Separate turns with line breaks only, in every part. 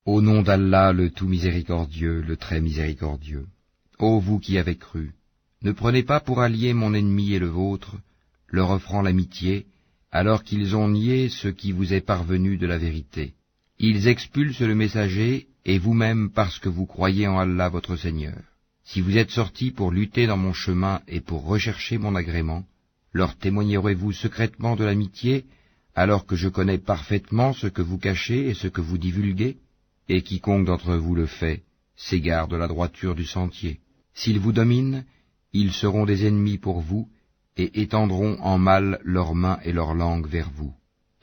Au nom d'Allah, le tout miséricordieux, le très miséricordieux. Ô vous qui avez cru, ne prenez pas pour alliés mon ennemi et le vôtre, leur offrant l'amitié, alors qu'ils ont nié ce qui vous est parvenu de la vérité. Ils expulsent le messager, et vous-même parce que vous croyez en Allah votre Seigneur. Si vous êtes sortis pour lutter dans mon chemin et pour rechercher mon agrément, leur témoignerez-vous secrètement de l'amitié, alors que je connais parfaitement ce que vous cachez et ce que vous divulguez? Et quiconque d'entre vous le fait, s'égare de la droiture du sentier. S'ils vous dominent, ils seront des ennemis pour vous, et étendront en mal leurs mains et leurs langues vers vous,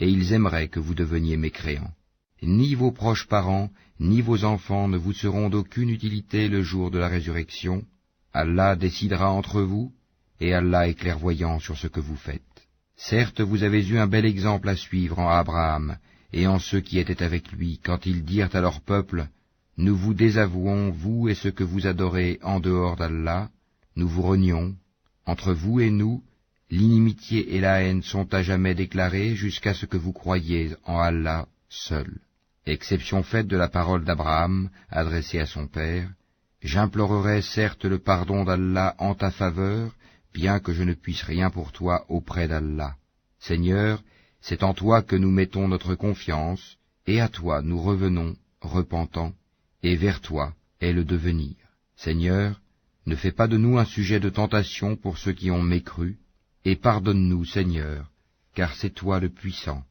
et ils aimeraient que vous deveniez mécréants. Ni vos proches parents, ni vos enfants ne vous seront d'aucune utilité le jour de la résurrection. Allah décidera entre vous, et Allah est clairvoyant sur ce que vous faites. Certes, vous avez eu un bel exemple à suivre en Abraham, et en ceux qui étaient avec lui, quand ils dirent à leur peuple, « Nous vous désavouons, vous et ce que vous adorez en dehors d'Allah, nous vous renions. Entre vous et nous, l'inimitié et la haine sont à jamais déclarées jusqu'à ce que vous croyiez en Allah seul. » Exception faite de la parole d'Abraham, adressée à son père, « J'implorerai certes le pardon d'Allah en ta faveur, bien que je ne puisse rien pour toi auprès d'Allah. Seigneur, c'est en toi que nous mettons notre confiance, et à toi nous revenons, repentants, et vers toi est le devenir. Seigneur, ne fais pas de nous un sujet de tentation pour ceux qui ont mécru, et pardonne-nous, Seigneur, car c'est toi le puissant,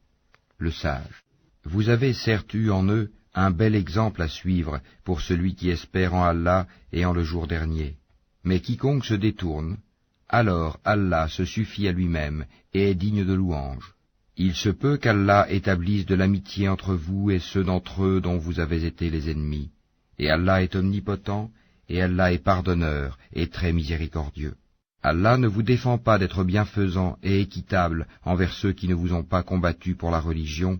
le sage. Vous avez certes eu en eux un bel exemple à suivre pour celui qui espère en Allah et en le jour dernier. Mais quiconque se détourne, alors Allah se suffit à lui-même et est digne de louange. Il se peut qu'Allah établisse de l'amitié entre vous et ceux d'entre eux dont vous avez été les ennemis. Et Allah est omnipotent, et Allah est pardonneur et très miséricordieux. Allah ne vous défend pas d'être bienfaisant et équitable envers ceux qui ne vous ont pas combattu pour la religion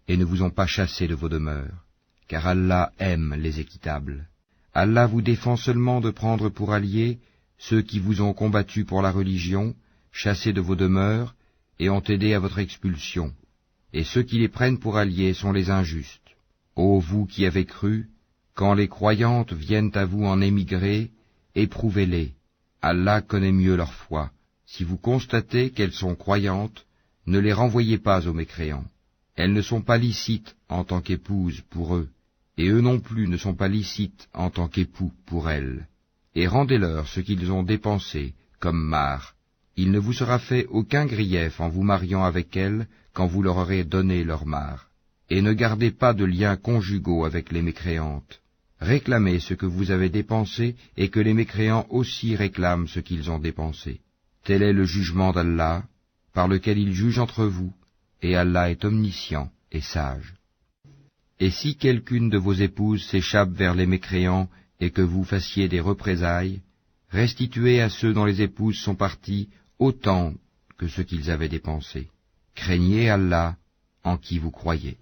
et ne vous ont pas chassé de vos demeures, car Allah aime les équitables. Allah vous défend seulement de prendre pour alliés ceux qui vous ont combattu pour la religion, chassés de vos demeures, et ont aidé à votre expulsion, et ceux qui les prennent pour alliés sont les injustes. Ô vous qui avez cru, quand les croyantes viennent à vous en émigrer, éprouvez-les. Allah connaît mieux leur foi. Si vous constatez qu'elles sont croyantes, ne les renvoyez pas aux mécréants. Elles ne sont pas licites en tant qu'épouses pour eux, et eux non plus ne sont pas licites en tant qu'époux pour elles. Et rendez-leur ce qu'ils ont dépensé, comme marre. Il ne vous sera fait aucun grief en vous mariant avec elles quand vous leur aurez donné leur marre. Et ne gardez pas de liens conjugaux avec les mécréantes. Réclamez ce que vous avez dépensé et que les mécréants aussi réclament ce qu'ils ont dépensé. Tel est le jugement d'Allah, par lequel il juge entre vous, et Allah est omniscient et sage. Et si quelqu'une de vos épouses s'échappe vers les mécréants et que vous fassiez des représailles, restituez à ceux dont les épouses sont parties autant que ce qu'ils avaient dépensé. Craignez Allah en qui vous croyez.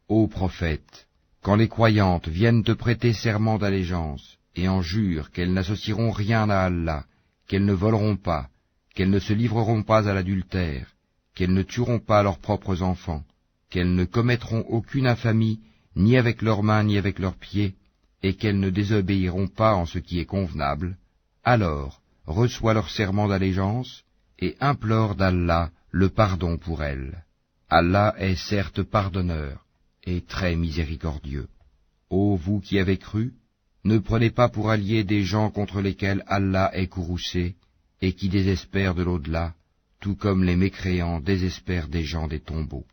Ô prophète, quand les croyantes viennent te prêter serment d'allégeance et en jurent qu'elles n'associeront rien à Allah, qu'elles ne voleront pas, qu'elles ne se livreront pas à l'adultère, qu'elles ne tueront pas leurs propres enfants, qu'elles ne commettront aucune infamie, ni avec leurs mains ni avec leurs pieds, et qu'elles ne désobéiront pas en ce qui est convenable, alors reçois leur serment d'allégeance et implore d'Allah le pardon pour elles. Allah est certes pardonneur et très miséricordieux. Ô vous qui avez cru, ne prenez pas pour alliés des gens contre lesquels Allah est courroucé et qui désespèrent de l'au-delà, tout comme les mécréants désespèrent des gens des tombeaux.